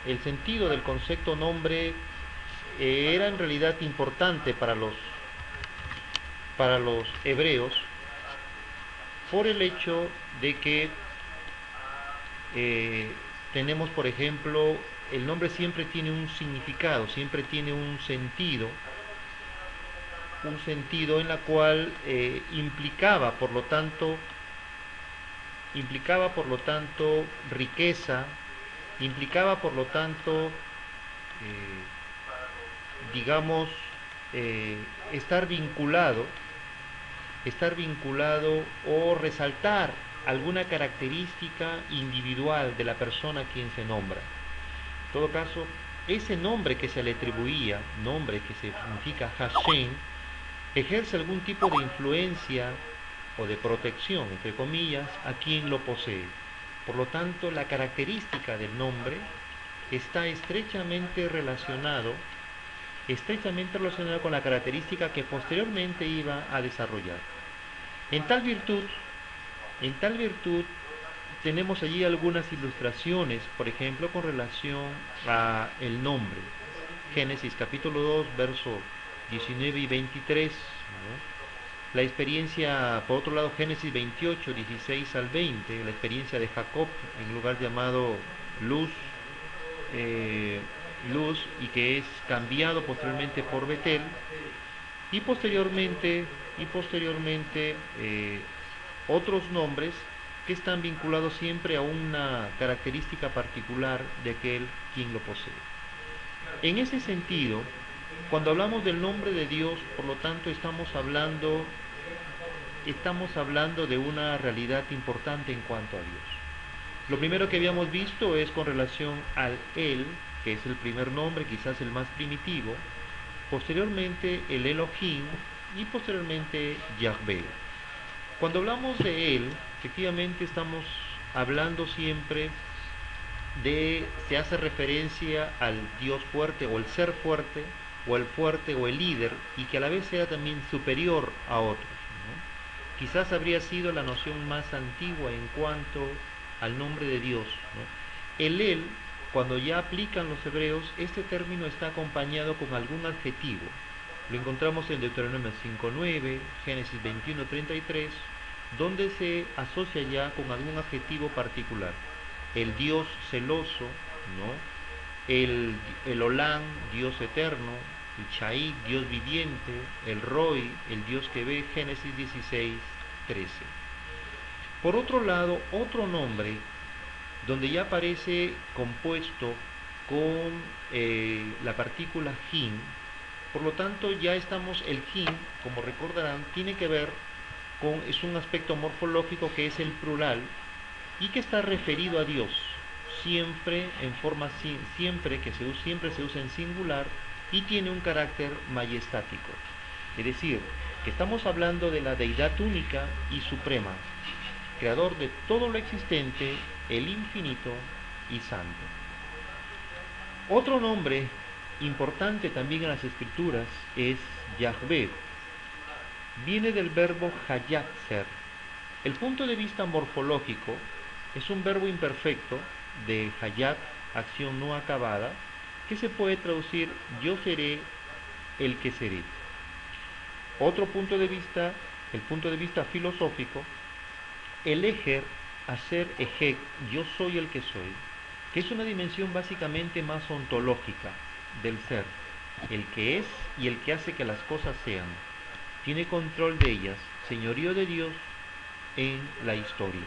el sentido del concepto nombre era en realidad importante para los hebreos por el hecho de que eh, tenemos, por ejemplo, el nombre siempre tiene un significado, siempre tiene un sentido en la cual implicaba por lo tanto riqueza, implicaba por lo tanto, digamos, eh, estar vinculado, estar vinculado o resaltar alguna característica individual de la persona a quien se nombra. En todo caso, ese nombre que se le atribuía, nombre que significa Hashem, ejerce algún tipo de influencia o de protección, entre comillas, a quien lo posee. Por lo tanto, la característica del nombre está estrechamente relacionado con la característica que posteriormente iba a desarrollar. En tal virtud, en tal virtud tenemos allí algunas ilustraciones, por ejemplo, con relación a el nombre. Génesis capítulo 2, verso 19 y 23, ¿no? La experiencia, por otro lado, Génesis 28, 16 al 20, la experiencia de Jacob en un lugar llamado Luz, eh, Luz, y que es cambiado posteriormente por Betel, y posteriormente otros nombres que están vinculados siempre a una característica particular de aquel quien lo posee. En ese sentido, cuando hablamos del nombre de Dios, por lo tanto, estamos hablando de una realidad importante en cuanto a Dios. Lo primero que habíamos visto es con relación al Él, que es el primer nombre, quizás el más primitivo, posteriormente el Elohim y posteriormente Yahvé. Cuando hablamos de Él, efectivamente estamos hablando siempre se hace referencia al Dios fuerte o el ser fuerte o el fuerte o el líder, y que a la vez sea también superior a otros, ¿no? Quizás habría sido la noción más antigua en cuanto al nombre de Dios, ¿no? El Él, cuando ya aplican los hebreos, este término está acompañado con algún adjetivo. Lo encontramos en Deuteronomio 5:9, Génesis 21:33, donde se asocia ya con algún adjetivo particular. El Dios celoso, ¿no? El Olán, Dios eterno, el Chai, Dios viviente, el Roy, el Dios que ve, Génesis 16:13. Por otro lado, otro nombre donde ya aparece compuesto con la partícula Jin, por lo tanto ya estamos, el Jin, como recordarán, tiene que ver con, es un aspecto morfológico que es el plural y que está referido a Dios, siempre en forma, siempre se usa en singular y tiene un carácter majestático. Es decir, que estamos hablando de la deidad única y suprema, creador de todo lo existente, el infinito y santo. Otro nombre importante también en las escrituras es Yahvé. Viene del verbo hayat, ser. El punto de vista morfológico es un verbo imperfecto de hayat, acción no acabada, que se puede traducir yo seré el que seré. Otro punto de vista, el punto de vista filosófico, el ejer, hacer ejek, yo soy el que soy, que es una dimensión básicamente más ontológica del ser, el que es y el que hace que las cosas sean, tiene control de ellas, señorío de Dios en la historia.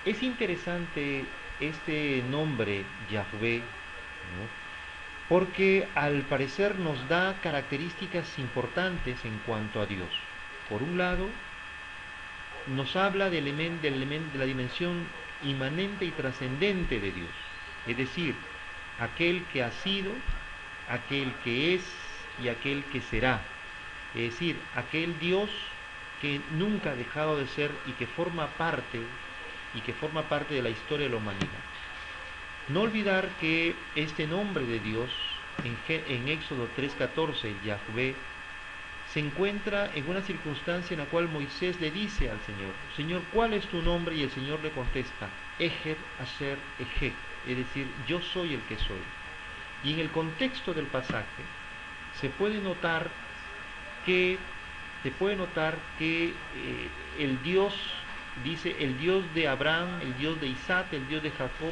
Es interesante este nombre Yahvé, ¿no? Porque al parecer nos da características importantes en cuanto a Dios. Por un lado, nos habla de la dimensión inmanente y trascendente de Dios, es decir, aquel que ha sido, aquel que es y aquel que será, es decir, aquel Dios que nunca ha dejado de ser y que forma parte de la historia de la humanidad. No olvidar que este nombre de Dios en Éxodo 3:14, Yahvé, se encuentra en una circunstancia en la cual Moisés le dice al Señor, Señor, ¿cuál es tu nombre? Y el Señor le contesta, Ejer, Hacer, Ejek, es decir, yo soy el que soy. Y en el contexto del pasaje se puede notar que, el Dios, dice, el Dios de Abraham, el Dios de Isaac, el Dios de Jacob,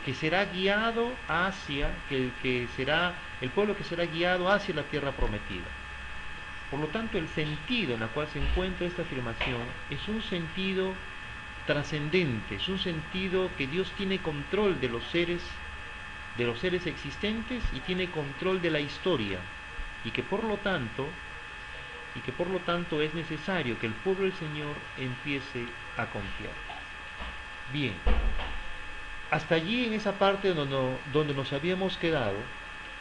que será guiado hacia, que será el pueblo que será guiado hacia la tierra prometida. Por lo tanto, el sentido en el cual se encuentra esta afirmación es un sentido trascendente, es un sentido que Dios tiene control de los seres existentes y tiene control de la historia, y que por lo tanto es necesario que el pueblo del Señor empiece a confiar. Bien, hasta allí en esa parte donde nos habíamos quedado,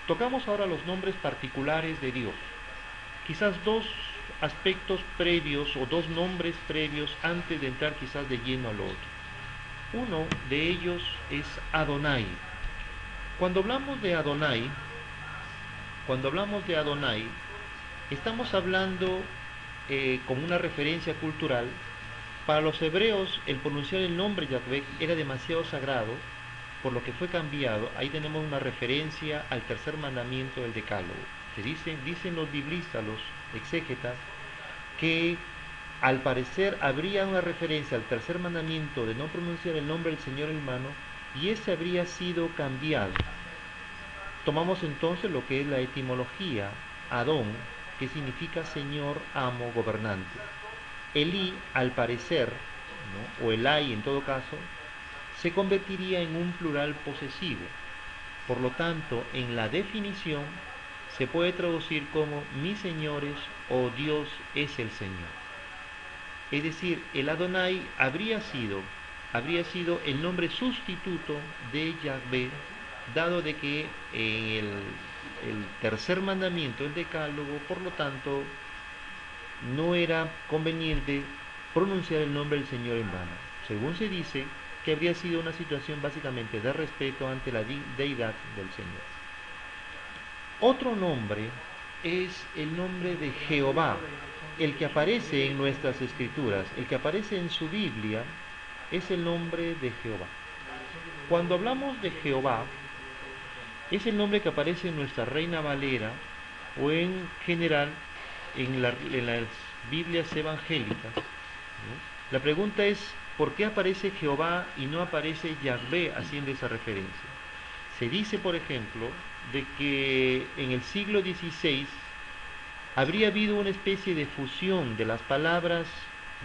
tocamos ahora los nombres particulares de Dios. Quizás dos aspectos previos o dos nombres previos antes de entrar quizás de lleno al otro. Uno de ellos es Adonai. Cuando hablamos de Adonai, estamos hablando como una referencia cultural. Para los hebreos, el pronunciar el nombre Yahvé era demasiado sagrado, por lo que fue cambiado. Ahí tenemos una referencia al tercer mandamiento del Decálogo. Dicen los biblistas, los exégetas, que al parecer habría una referencia al tercer mandamiento de no pronunciar el nombre del Señor en vano, y ese habría sido cambiado. Tomamos entonces lo que es la etimología, Adón, que significa Señor, amo, gobernante. Elí, al parecer, ¿no?, o Elai en todo caso, se convertiría en un plural posesivo. Por lo tanto, en la definición se puede traducir como mis señores o Dios es el Señor. Es decir, el Adonai habría sido el nombre sustituto de Yahvé, dado de que en el tercer mandamiento, el Decálogo, por lo tanto, no era conveniente pronunciar el nombre del Señor en vano. Según se dice, que habría sido una situación básicamente de respeto ante la deidad del Señor. Otro nombre es el nombre de Jehová, el que aparece en nuestras escrituras, el que aparece en su Biblia, es el nombre de Jehová. Cuando hablamos de Jehová, es el nombre que aparece en nuestra Reina Valera o en general en las Biblias evangélicas, ¿no? La pregunta es, ¿por qué aparece Jehová y no aparece Yahvé haciendo esa referencia? Se dice, por ejemplo, de que en el siglo XVI habría habido una especie de fusión de las palabras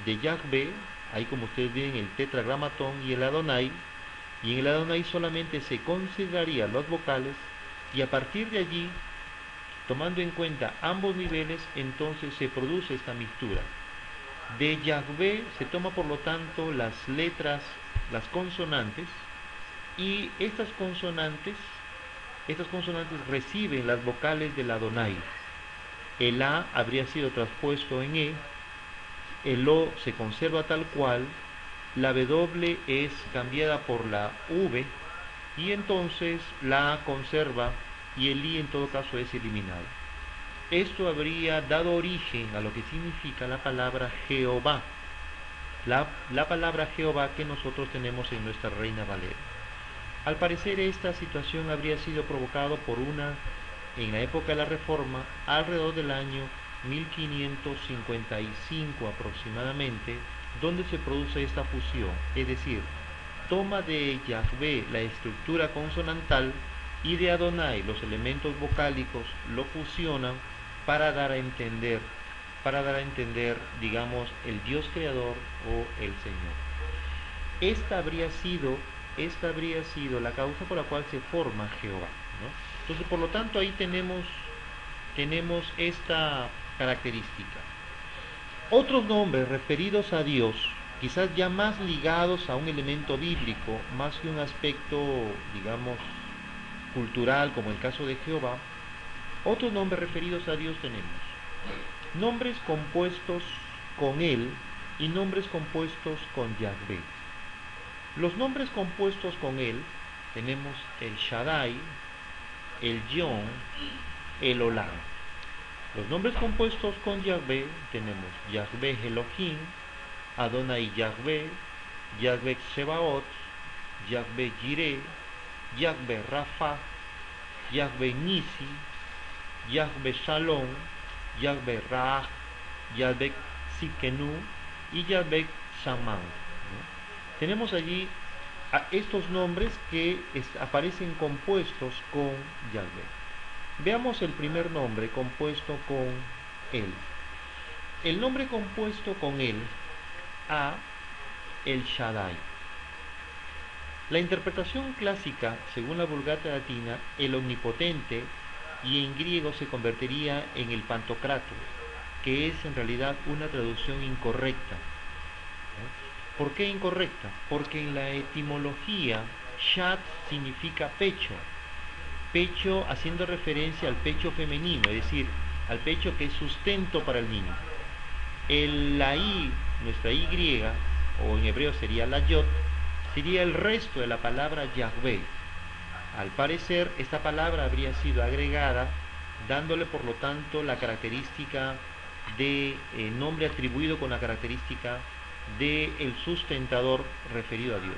de Yahvé, ahí como ustedes ven el tetragramatón, y el Adonai, y en el Adonai solamente se considerarían los vocales, y a partir de allí, tomando en cuenta ambos niveles, entonces se produce esta mixtura. De Yahvé se toma por lo tanto las letras, las consonantes, y estas consonantes reciben las vocales del Adonai. El A habría sido traspuesto en E, el O se conserva tal cual, la W es cambiada por la V, y entonces la A conserva y el I en todo caso es eliminado. Esto habría dado origen a lo que significa la palabra Jehová, la palabra Jehová que nosotros tenemos en nuestra Reina Valera. Al parecer esta situación habría sido provocada por en la época de la Reforma, alrededor del año 1555 aproximadamente, donde se produce esta fusión, es decir, toma de Yahvé la estructura consonantal y de Adonai los elementos vocálicos, lo fusionan para dar a entender, digamos, el Dios creador o el Señor. Esta habría sido la causa por la cual se forma Jehová, ¿no? Entonces, por lo tanto, ahí tenemos esta característica. Otros nombres referidos a Dios, quizás ya más ligados a un elemento bíblico, más que un aspecto, digamos, cultural, como el caso de Jehová. Otros nombres referidos a Dios tenemos nombres compuestos con Él y nombres compuestos con Yahvé. Los nombres compuestos con Él tenemos el Shaddai, el Yon, el Olam. Los nombres compuestos con Yahvé tenemos Yahvé Elohim, Adonai Yahvé, Yahvé Sebaot, Yahvé Jireh, Yahvé Rafa, Yahvé Nisi, Yahvé Shalom, Yahvé Raj, Yahvé Sikenu y Yahvé Shaman, ¿no? Tenemos allí a estos nombres que aparecen compuestos con Yahvé. Veamos el primer nombre compuesto con él. El nombre compuesto con él, A, el Shaddai. La interpretación clásica, según la Vulgata latina, el omnipotente, y en griego se convertiría en el Pantocrator, que es en realidad una traducción incorrecta. ¿Por qué incorrecta? Porque en la etimología, Shad significa pecho, pecho haciendo referencia al pecho femenino, es decir, al pecho que es sustento para el niño. La I, nuestra Y griega, o en hebreo sería la Yod, sería el resto de la palabra Yahvé. Al parecer, esta palabra habría sido agregada, dándole por lo tanto la característica de nombre atribuido con la característica de el sustentador referido a Dios.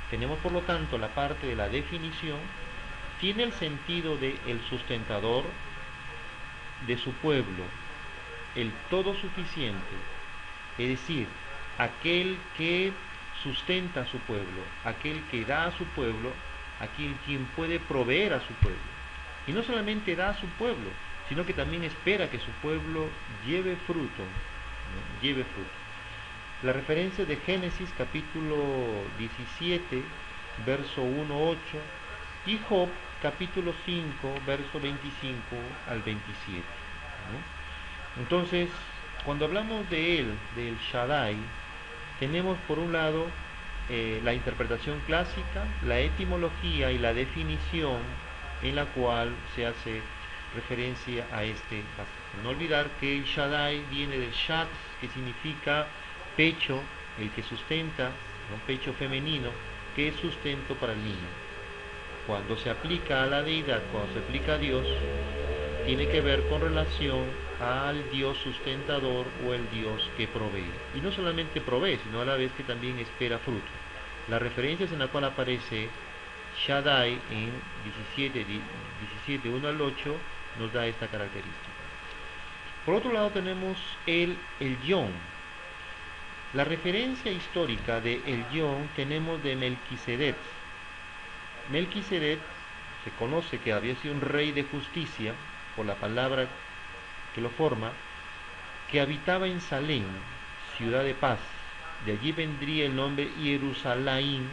Tenemos por lo tanto la parte de la definición, tiene el sentido de el sustentador de su pueblo, el todo suficiente, es decir, aquel que sustenta a su pueblo, aquel que da a su pueblo, aquel quien puede proveer a su pueblo. Y no solamente da a su pueblo, sino que también espera que su pueblo lleve fruto, ¿no? Lleve fruto. La referencia de Génesis capítulo 17, verso 1-8, y Job capítulo 5, verso 25 al 27, ¿no? Entonces, cuando hablamos de él, del Shaddai, tenemos por un lado la interpretación clásica, la etimología y la definición en la cual se hace referencia a este pasaje. No olvidar que el Shaddai viene del Shad, que significa pecho, el que sustenta, un pecho femenino, que es sustento para el niño. Cuando se aplica a la deidad, cuando se aplica a Dios, tiene que ver con relación al Dios sustentador o el Dios que provee. Y no solamente provee, sino a la vez que también espera fruto. Las referencias en la cual aparece Shaddai en 17, 1 al 8, nos da esta característica. Por otro lado tenemos el Yom. La referencia histórica de el Yom tenemos de Melquisedec. Melquisedec se conoce que había sido un rey de justicia, por la palabra que lo forma, que habitaba en Salem, ciudad de paz. De allí vendría el nombre Jerusalén,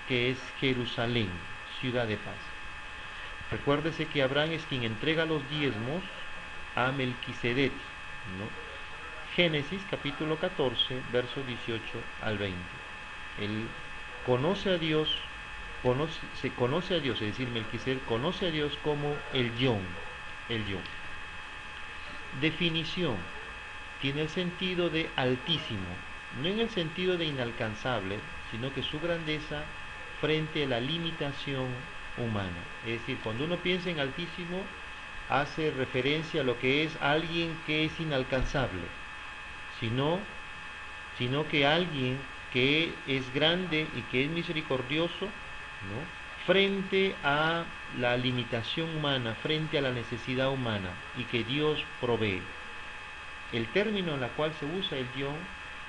que es Jerusalén, ciudad de paz. Recuérdese que Abraham es quien entrega los diezmos a Melquisedec, ¿no? Génesis capítulo 14, versos 18 al 20. Él conoce a Dios, se conoce a Dios, es decir, Melquisedec conoce a Dios como el Yom, el Yom. Definición, tiene el sentido de altísimo, no en el sentido de inalcanzable, sino que su grandeza frente a la limitación humana. Es decir, cuando uno piensa en altísimo, hace referencia a lo que es alguien que es inalcanzable, sino que alguien que es grande y que es misericordioso, ¿no?, frente a la limitación humana, frente a la necesidad humana, y que Dios provee. El término en el cual se usa el Yom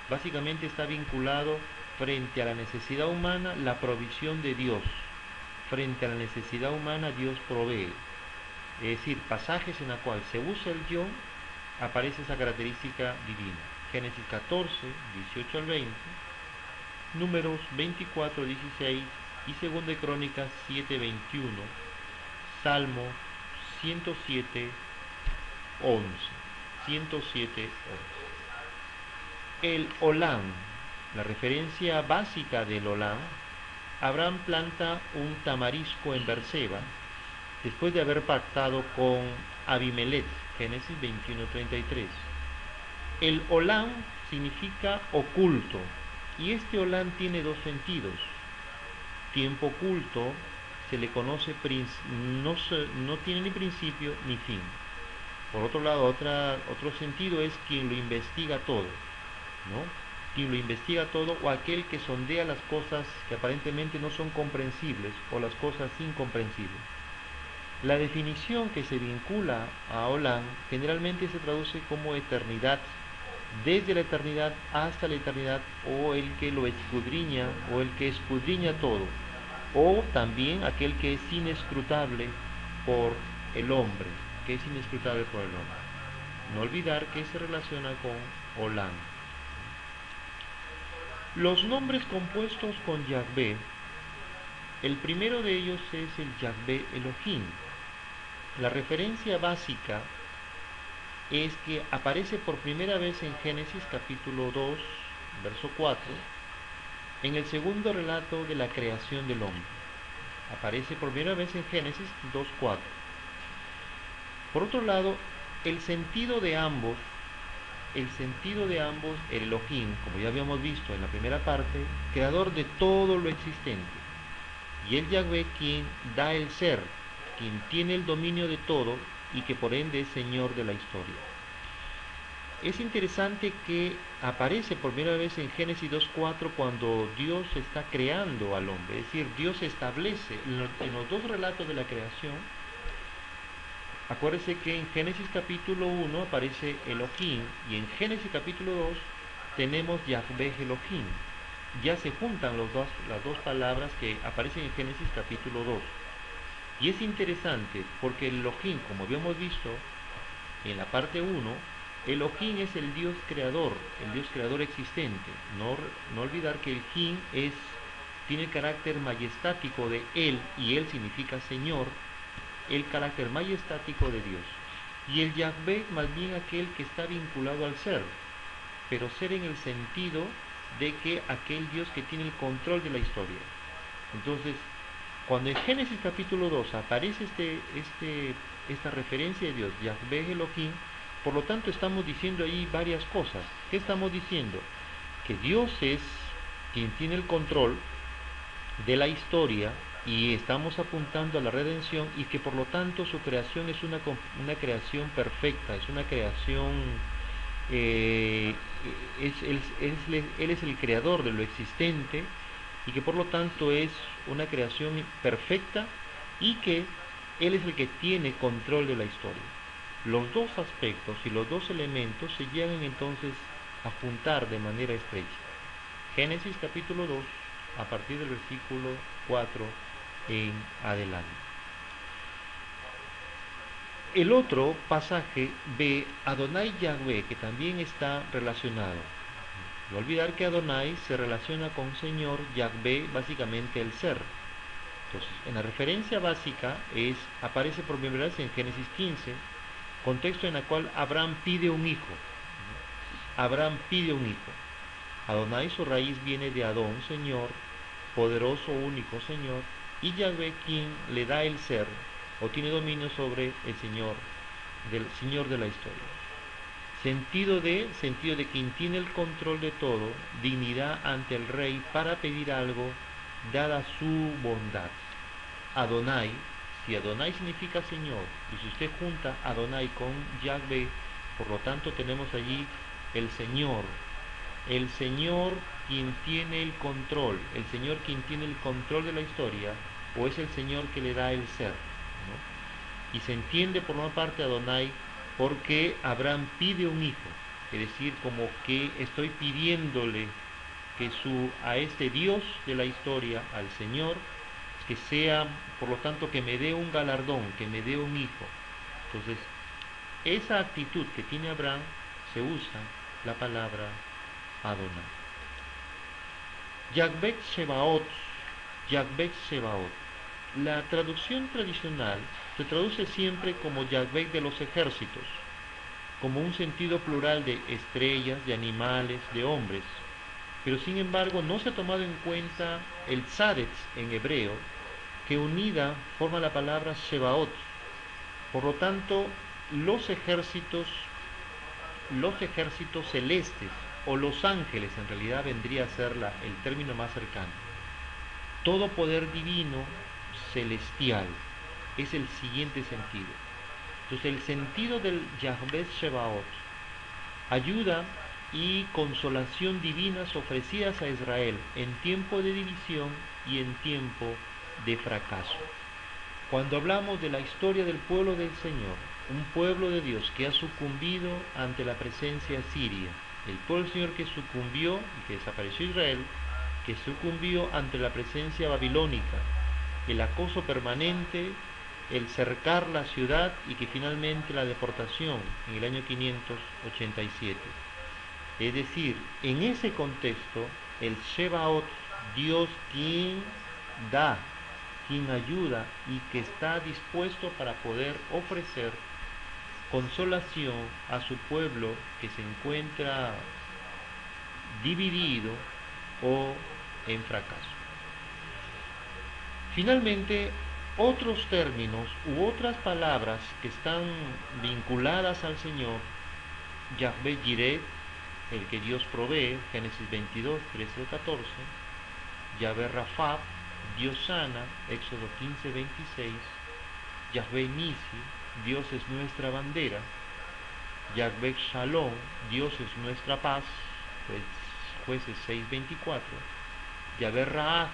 básicamente está vinculado frente a la necesidad humana, la provisión de Dios. Frente a la necesidad humana, Dios provee. Es decir, pasajes en los cuales se usa el Yom, aparece esa característica divina. Génesis 14, 18 al 20, Números 24, 16 y 2 de Crónicas 7, 21, Salmo 107, 11. 107, 11. El Olam, la referencia básica del Olam. Abraham planta un tamarisco en Berseba después de haber pactado con Abimelech, Génesis 21, 33. El Olam significa oculto, y este Olam tiene dos sentidos. Tiempo oculto se le conoce, no tiene ni principio ni fin. Por otro lado, otro sentido es quien lo investiga todo, ¿no? Quien lo investiga todo, o aquel que sondea las cosas que aparentemente no son comprensibles, o las cosas incomprensibles. La definición que se vincula a Olam generalmente se traduce como eternidad, desde la eternidad hasta la eternidad, o el que lo escudriña, o el que escudriña todo, o también aquel que es inescrutable por el hombre, que es inescrutable por el hombre. No olvidar que se relaciona con Olam. Los nombres compuestos con Yahvé, el primero de ellos es el Yahvé Elohim. La referencia básica es que aparece por primera vez en Génesis capítulo 2, verso 4, en el segundo relato de la creación del hombre. Aparece por primera vez en Génesis 2, 4. Por otro lado, el sentido de ambos, el Elohim, como ya habíamos visto en la primera parte, creador de todo lo existente, y el Yahvé, quien da el ser, quien tiene el dominio de todo y que por ende es Señor de la historia. Es interesante que aparece por primera vez en Génesis 2.4 cuando Dios está creando al hombre, es decir, Dios establece en los dos relatos de la creación. Acuérdese que en Génesis capítulo 1 aparece Elohim y en Génesis capítulo 2 tenemos Yahvé Elohim. Ya se juntan las dos palabras que aparecen en Génesis capítulo 2. Y es interesante porque el Elohim, como habíamos visto en la parte 1, Elohim es el Dios creador existente. No olvidar que el Jin tiene el carácter majestático de Él, y Él significa Señor, el carácter majestático de Dios. Y el Yahvé, más bien aquel que está vinculado al ser, pero ser en el sentido de que aquel Dios que tiene el control de la historia. Entonces, cuando en Génesis capítulo 2 aparece esta referencia de Dios, Yahvé Elohim, por lo tanto estamos diciendo ahí varias cosas. ¿Qué estamos diciendo? Que Dios es quien tiene el control de la historia y estamos apuntando a la redención, y que por lo tanto su creación es una creación perfecta, es una creación, Él es el creador de lo existente, y que por lo tanto es una creación perfecta y que Él es el que tiene control de la historia. Los dos aspectos y los dos elementos se llegan entonces a juntar de manera estrecha. Génesis capítulo 2, a partir del versículo 4 en adelante. El otro pasaje ve Adonai Yahvé, que también está relacionado. No olvidar que Adonai se relaciona con Señor, Yahvé básicamente el ser. Entonces, en la referencia básica aparece por primera vez en Génesis 15, contexto en el cual Abraham pide un hijo. Abraham pide un hijo. Adonai, su raíz viene de Adón, Señor, poderoso, único Señor, y Yahvé quien le da el ser, o tiene dominio sobre el Señor, del Señor de la historia. Sentido de quien tiene el control de todo, dignidad ante el rey para pedir algo, dada su bondad. Adonai, si Adonai significa Señor, y si usted junta Adonai con Yahvé, por lo tanto tenemos allí el Señor quien tiene el control, el Señor quien tiene el control de la historia, o es el Señor que le da el ser, ¿no? Y se entiende por una parte Adonai porque Abraham pide un hijo, es decir, como que estoy pidiéndole que a este Dios de la historia, al Señor, que sea, por lo tanto, que me dé un galardón, que me dé un hijo. Entonces, esa actitud que tiene Abraham, se usa la palabra Adonai. Yahvé Sebaot. La traducción tradicional se traduce siempre como Yahvé de los ejércitos, como un sentido plural de estrellas, de animales, de hombres. Pero sin embargo no se ha tomado en cuenta el tzadetz en hebreo, que unida forma la palabra Sebaot. Por lo tanto, los ejércitos celestes, o los ángeles, en realidad vendría a ser el término más cercano. Todo poder divino, celestial, es el siguiente sentido. Entonces el sentido del Yahvé Sebaot, ayuda y consolación divinas ofrecidas a Israel en tiempo de división y en tiempo de fracaso. Cuando hablamos de la historia del pueblo del Señor, un pueblo de Dios que ha sucumbido ante la presencia siria, el pueblo del Señor que sucumbió y que desapareció Israel, que sucumbió ante la presencia babilónica, el acoso permanente, el cercar la ciudad y que finalmente la deportación en el año 587. Es decir, en ese contexto, el Shebaot, Dios quien da, quien ayuda y que está dispuesto para poder ofrecer consolación a su pueblo que se encuentra dividido o en fracaso. Finalmente, otros términos u otras palabras que están vinculadas al Señor: Yahvé Jireh, el que Dios provee, Génesis 22, 13 al 14, Yahvé Rafa, Dios sana, Éxodo 15, 26, Yahvé Nisi, Dios es nuestra bandera, Yahvé Shalom, Dios es nuestra paz, Jueces 6, 24, Yahvé Raah,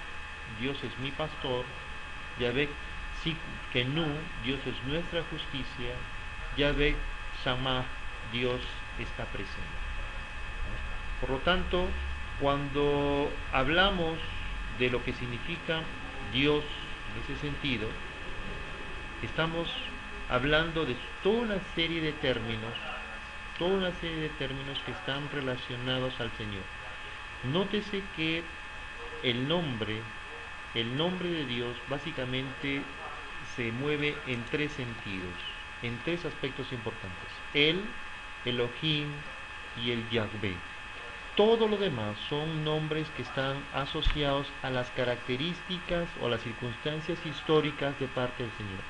Dios es mi pastor, Yahvé Tsidkenu, Dios es nuestra justicia, Yahvé Shammah, Dios está presente. Por lo tanto, cuando hablamos de lo que significa Dios en ese sentido, estamos hablando de toda una serie de términos que están relacionados al Señor. Nótese que el nombre de Dios básicamente se mueve en tres sentidos, en tres aspectos importantes: el Elohim y el Yahvé. Todo lo demás son nombres que están asociados a las características o las circunstancias históricas de parte del Señor.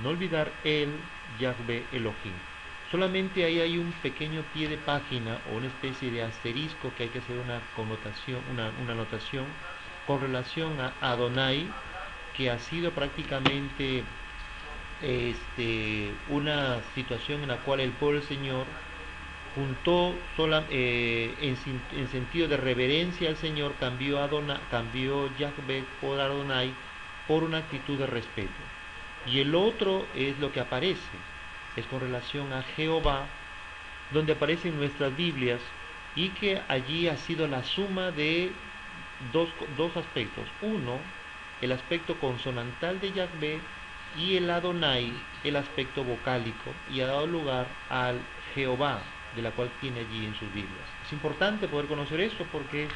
No olvidar el Yahvé Elohim. Solamente ahí hay un pequeño pie de página o una especie de asterisco que hay que hacer una connotación, una anotación con relación a Adonai, que ha sido prácticamente una situación en la cual el pueblo del Señor juntó en sentido de reverencia al Señor, cambió Yahvé por Adonai por una actitud de respeto. Y el otro es lo que aparece, es con relación a Jehová, donde aparece en nuestras Biblias, y que allí ha sido la suma de dos aspectos. Uno, el aspecto consonantal de Yahvé, y el Adonai, el aspecto vocálico, y ha dado lugar al Jehová, de la cual tiene allí en sus Biblias. Es importante poder conocer esto porque, en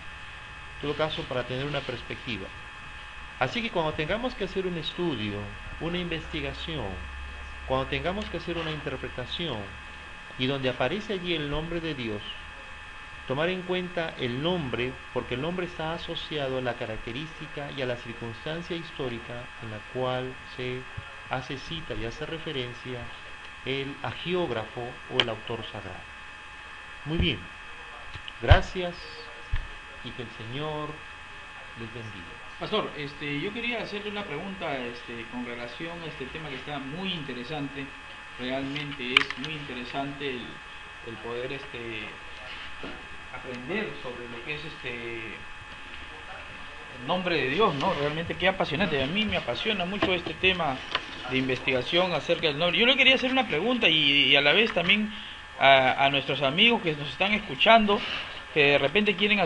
todo caso, para tener una perspectiva. Así que cuando tengamos que hacer un estudio, una investigación, cuando tengamos que hacer una interpretación, y donde aparece allí el nombre de Dios, tomar en cuenta el nombre, porque el nombre está asociado a la característica y a la circunstancia histórica en la cual se hace cita y hace referencia el agiógrafo o el autor sagrado. Muy bien, gracias y que el Señor les bendiga. Pastor, yo quería hacerle una pregunta con relación a este tema que está muy interesante. Realmente es muy interesante el poder aprender sobre lo que es el nombre de Dios, ¿no? Realmente qué apasionante. A mí me apasiona mucho este tema de investigación acerca del nombre. Yo le quería hacer una pregunta y a la vez también a nuestros amigos que nos están escuchando, que de repente quieren hacer